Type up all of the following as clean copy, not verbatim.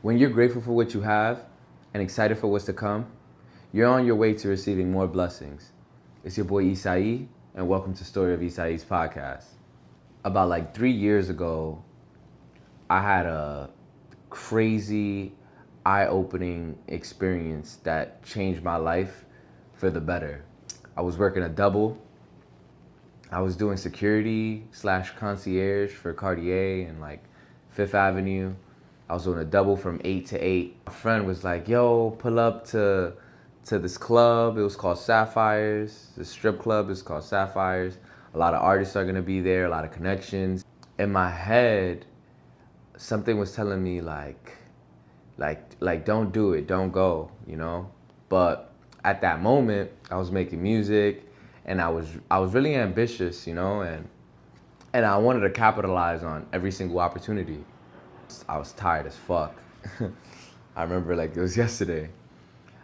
When you're grateful for what you have and excited for what's to come, you're on your way to receiving more blessings. It's your boy Isai, and welcome to Storyofisai's podcast. About like 3 years ago, I had a crazy, eye-opening experience that changed my life for the better. I was working a double. I was doing security / concierge for Cartier and like Fifth Avenue. I was doing a double from 8 to 8. My friend was like, yo, pull up to this club. It was called Sapphires. The strip club is called Sapphires. A lot of artists are gonna be there, a lot of connections. In my head, something was telling me like don't do it, don't go, you know? But at that moment, I was making music and I was really ambitious, you know, and I wanted to capitalize on every single opportunity. I was tired as fuck. I remember like it was yesterday.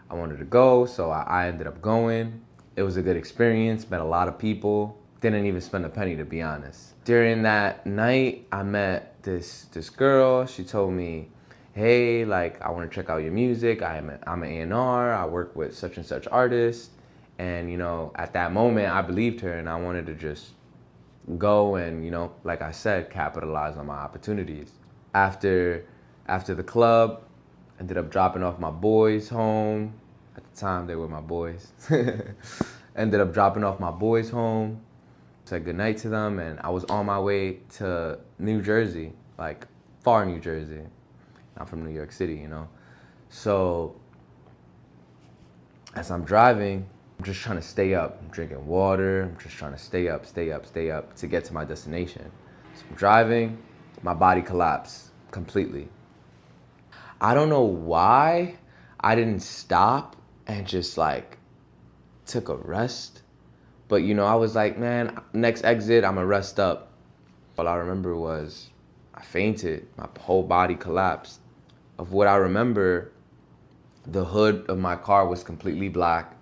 I wanted to go, so I ended up going. It was a good experience, met a lot of people. Didn't even spend a penny, to be honest. During that night, I met this girl. She told me, hey, like, I want to check out your music. I'm an A&R. I work with such and such artists. And, you know, at that moment, I believed her and I wanted to just go and, you know, like I said, capitalize on my opportunities. After the club, ended up dropping off my boys home. At the time, they were my boys. Ended up dropping off my boys home, said goodnight to them, and I was on my way to New Jersey, like far New Jersey. I'm from New York City, you know? So as I'm driving, I'm just trying to stay up. I'm drinking water. I'm just trying to stay up to get to my destination. So I'm driving, my body collapsed completely. I don't know why I didn't stop and just like took a rest. But you know, I was like, man, next exit, I'm gonna rest up. All I remember was I fainted. My whole body collapsed. Of what I remember, the hood of my car was completely black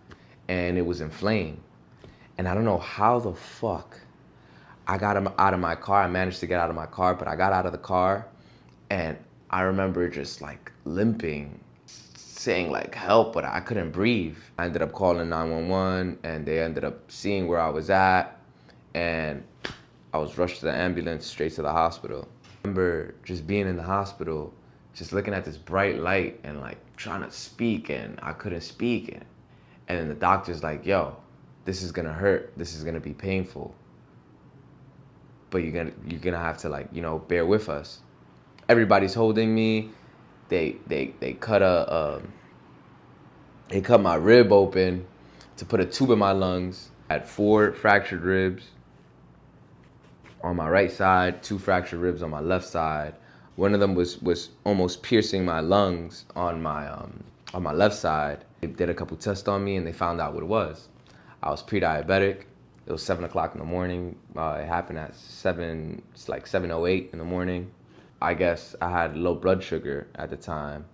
and it was in flame. And I don't know how the fuck I got out of my car. I managed to get out of my car, but I got out of the car and I remember just like limping, saying like help, but I couldn't breathe. I ended up calling 911 and they ended up seeing where I was at and I was rushed to the ambulance straight to the hospital. I remember just being in the hospital, just looking at this bright light and like trying to speak and I couldn't speak. And then the doctor's like, yo, this is gonna hurt. This is gonna be painful. But you're gonna have to like, you know, bear with us. Everybody's holding me. They cut they cut my rib open to put a tube in my lungs. I had 4 fractured ribs on my right side, 2 fractured ribs on my left side. One of them was almost piercing my lungs on my left side. They did a couple tests on me and they found out what it was. I was pre-diabetic. It was 7 o'clock in the morning. It happened at 7:08 in the morning. I guess I had low blood sugar at the time,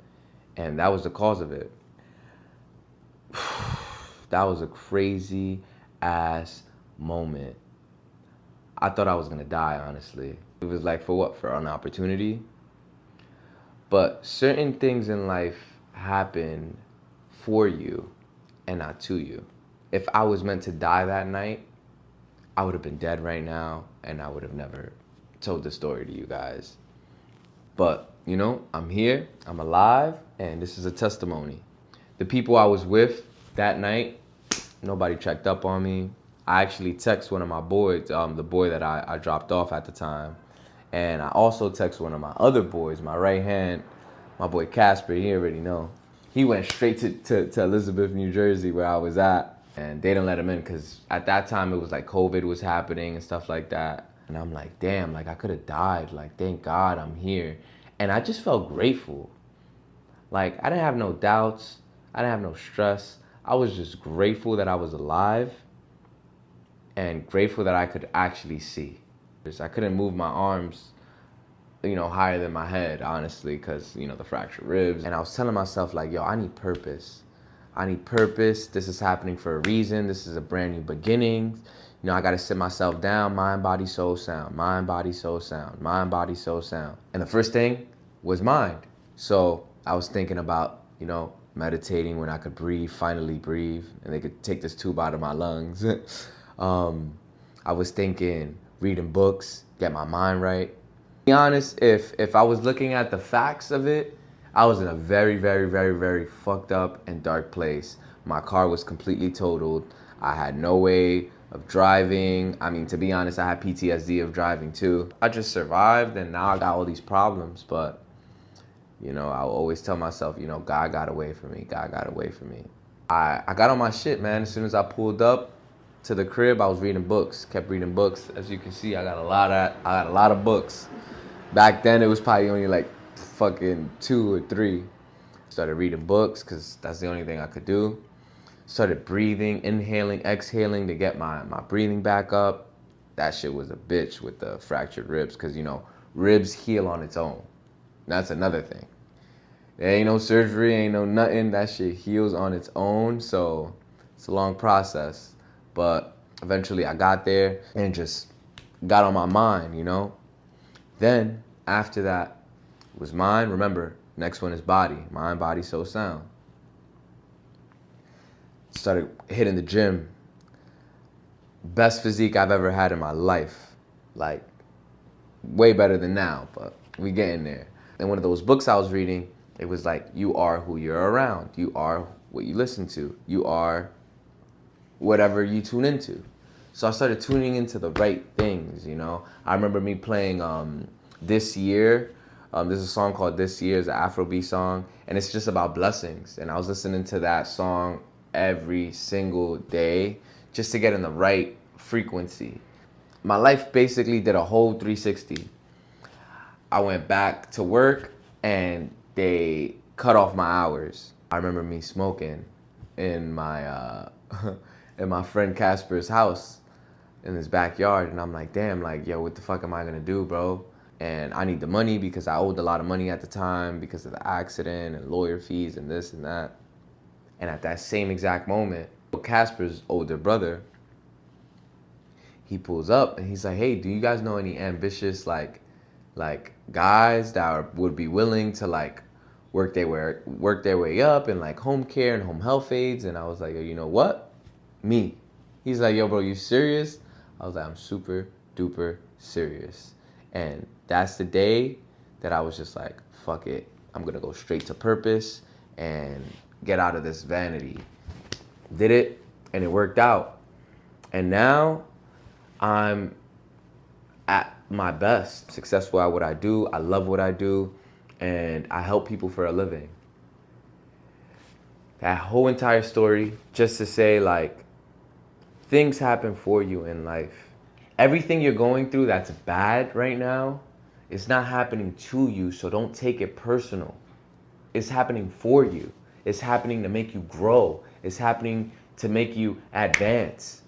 and that was the cause of it. That was a crazy ass moment. I thought I was gonna die, honestly. It was like, for what? For an opportunity? But certain things in life happen for you and not to you. If I was meant to die that night, I would have been dead right now and I would have never told the story to you guys. But, you know, I'm here, I'm alive, and this is a testimony. The people I was with that night, nobody checked up on me. I actually text one of my boys, the boy that I dropped off at the time. And I also text one of my other boys, my right hand, my boy Casper, he already know. He went straight to Elizabeth, New Jersey, where I was at. And they didn't let him in because at that time it was like COVID was happening and stuff like that. And I'm like, damn, like I could have died. Like, thank God I'm here. And I just felt grateful. Like, I didn't have no doubts. I didn't have no stress. I was just grateful that I was alive and grateful that I could actually see. I couldn't move my arms, you know, higher than my head, honestly, because, you know, the fractured ribs. And I was telling myself, like, yo, I need purpose. I need purpose. This is happening for a reason. This is a brand new beginning. You know, I got to sit myself down, mind, body, soul, sound, mind, body, soul, sound, mind, body, soul, sound. And the first thing was mind. So I was thinking about, meditating when I could breathe, finally breathe, and they could take this tube out of my lungs. I was thinking reading books, get my mind right. To be honest, if I was looking at the facts of it, I was in a very, very, very, very fucked up and dark place. My car was completely totaled. I had no way of driving. I mean, to be honest, I had PTSD of driving too. I just survived, and now I got all these problems, but I'll always tell myself, God got away from me. God got away from me. I got on my shit, man. As soon as I pulled up to the crib, I was reading books, kept reading books. As you can see, I got a lot of books. Back then, it was probably only like fucking 2 or 3. Started reading books because that's the only thing I could do. Started breathing, inhaling, exhaling to get my breathing back up. That shit was a bitch with the fractured ribs because, ribs heal on its own. That's another thing. There ain't no surgery, ain't no nothing. That shit heals on its own. So it's a long process. But eventually I got there and just got on my mind, Then after that was mind. Remember, next one is body. Mind, body, soul, sound. Started hitting the gym. Best physique I've ever had in my life. Like, way better than now, but we getting there. And one of those books I was reading, it was like, you are who you're around. You are what you listen to. You are whatever you tune into. So I started tuning into the right things, I remember me playing This Year. There's a song called This Year, it's an Afrobeat song, and it's just about blessings. And I was listening to that song every single day just to get in the right frequency. My life basically did a whole 360. I went back to work and they cut off my hours. I remember me smoking in my in my friend Casper's house in his backyard, and I'm like, damn, like, yo, what the fuck am I gonna do, bro? And I need the money because I owed a lot of money at the time because of the accident and lawyer fees and this and that. And at that same exact moment, Casper's older brother, he pulls up and he's like, hey, do you guys know any ambitious like guys that would be willing to like work their way up in like home care and home health aides? And I was like, yo, you know what? Me. He's like, yo, bro, you serious? I was like, I'm super duper serious. And that's the day that I was just like, fuck it. I'm gonna go straight to purpose and get out of this vanity. Did it, and it worked out. And now I'm at my best, successful at what I do. I love what I do, and I help people for a living. That whole entire story, just to say, like, things happen for you in life. Everything you're going through that's bad right now, it's not happening to you, so don't take it personal. It's happening for you. It's happening to make you grow. It's happening to make you advance.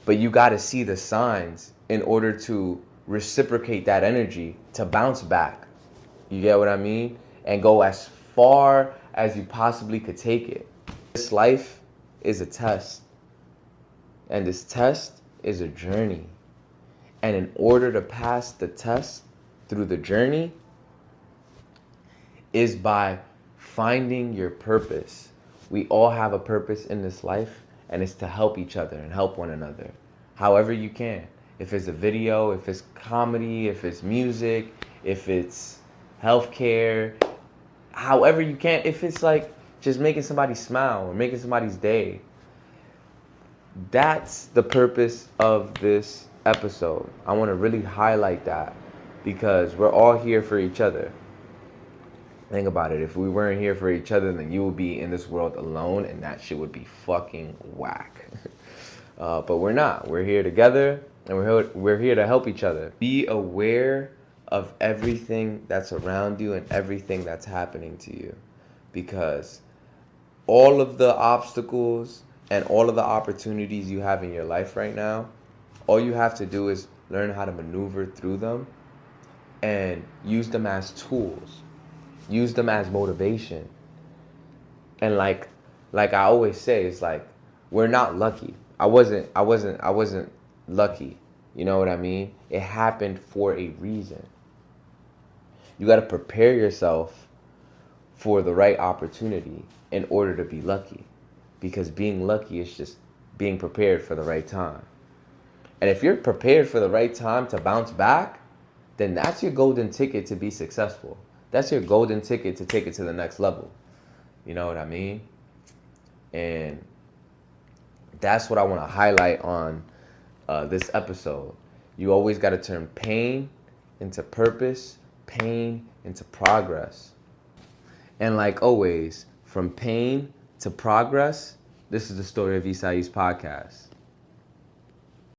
But you got to see the signs in order to reciprocate that energy to bounce back. You get what I mean? And go as far as you possibly could take it. This life is a test. And this test is a journey. And in order to pass the test through the journey is by finding your purpose. We all have a purpose in this life, and it's to help each other and help one another however you can. If it's a video, if it's comedy, if it's music, if it's healthcare, however you can, if it's like just making somebody smile or making somebody's day. That's the purpose of this episode. I want to really highlight that because we're all here for each other. Think about it. If we weren't here for each other, then you would be in this world alone, and that shit would be fucking whack. But we're not. We're here together, and we're here to help each other. Be aware of everything that's around you and everything that's happening to you, because all of the obstacles and all of the opportunities you have in your life right now, all you have to do is learn how to maneuver through them and use them as tools. Use them as motivation. And like I always say, it's like, we're not lucky. I wasn't lucky. You know what I mean? It happened for a reason. You got to prepare yourself for the right opportunity in order to be lucky. Because being lucky is just being prepared for the right time. And if you're prepared for the right time to bounce back, then that's your golden ticket to be successful. That's your golden ticket to take it to the next level. You know what I mean? And that's what I want to highlight on this episode. You always got to turn pain into purpose, pain into progress. And like always, from pain to progress, this is the Story of Isai's podcast.